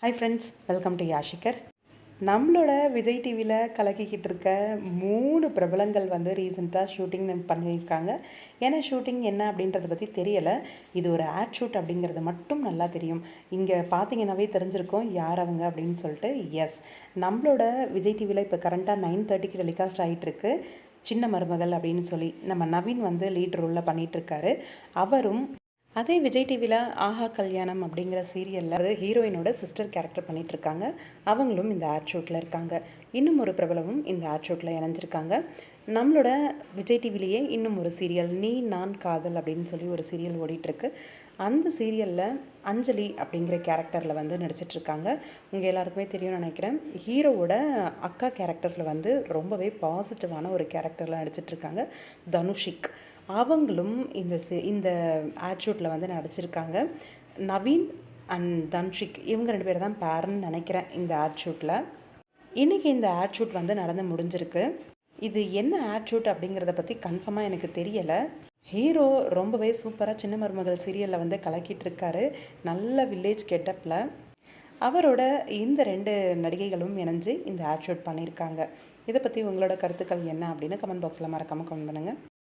Hi friends, welcome to யாஷிகர். நம்மளோட விஜய் டிவியில் கலக்கிக்கிட்டு இருக்க 3 பிரபலங்கள் வந்து ரீசெண்டாக ஷூட்டிங் பண்ணியிருக்காங்க. ஏன்னா ஷூட்டிங் என்ன அப்படின்றத பற்றி தெரியலை. இது ஒரு ஆட் ஷூட் அப்படிங்கிறது மட்டும் நல்லா தெரியும். இங்கே பார்த்தீங்கன்னாவே தெரிஞ்சிருக்கும் யார் அவங்க அப்படின்னு சொல்லிட்டு. எஸ், நம்மளோட விஜய் டிவியில் இப்போ கரண்ட்டாக 9:30க்கு டெலிகாஸ்ட் ஆகிட்டுருக்கு சின்ன மருமகள் அப்படின்னு சொல்லி. நம்ம நவீன் வந்து லீட் ரோலில் பண்ணிகிட்ருக்காரு. அவரும் அதே விஜய் டிவியில் ஆஹா கல்யாணம் அப்படிங்கிற சீரியலில் ஹீரோயினோட சிஸ்டர் கேரக்டர் பண்ணிகிட்ருக்காங்க. அவங்களும் இந்த ஆட் ஷூட்டில் இருக்காங்க. இன்னும் ஒரு பிரபலமும் இந்த ஆட் ஷூட்டில் இணைஞ்சிருக்காங்க. நம்மளோட விஜய் டிவிலேயே இன்னும் ஒரு சீரியல் நீ நான் காதல் அப்படின்னு சொல்லி ஒரு சீரியல் ஓடிட்டுருக்கு. அந்த சீரியலில் அஞ்சலி அப்படிங்கிற கேரக்டரில் வந்து நடிச்சிட்ருக்காங்க. உங்கள் எல்லாருக்குமே தெரியும்னு நினைக்கிறேன். ஹீரோவோட அக்கா கேரக்டரில் வந்து ரொம்பவே பாசிட்டிவான ஒரு கேரக்டரில் நடிச்சிட்ருக்காங்க தனுஷிக். அவங்களும் இந்த ஆட் ஷூட்டில் வந்து நடிச்சிருக்காங்க. நவீன் அண்ட் தன்ஷிக் இவங்க 2 பேர் தான் பேர்னு நினைக்கிறேன் இந்த ஆட் ஷூட்டில். இன்றைக்கி இந்த ஆட் ஷூட் வந்து நடந்து முடிஞ்சிருக்கு. இது என்ன ஆட் ஷூட் அப்படிங்கிறத பற்றி கன்ஃபார்மாக எனக்கு தெரியலை. ஹீரோ ரொம்பவே சூப்பராக சின்ன மருமகள் சீரியலில் வந்து கலக்கிட்டு இருக்காரு. நல்ல வில்லேஜ் கெட்டப்பில் அவரோட இந்த 2 நடிகைகளும் இணைஞ்சு இந்த ஆட் ஷூட் பண்ணியிருக்காங்க. இதை பற்றி உங்களோட கருத்துக்கள் என்ன அப்படின்னு கமெண்ட் பாக்ஸில் மறக்காமல் கமெண்ட் பண்ணுங்கள்.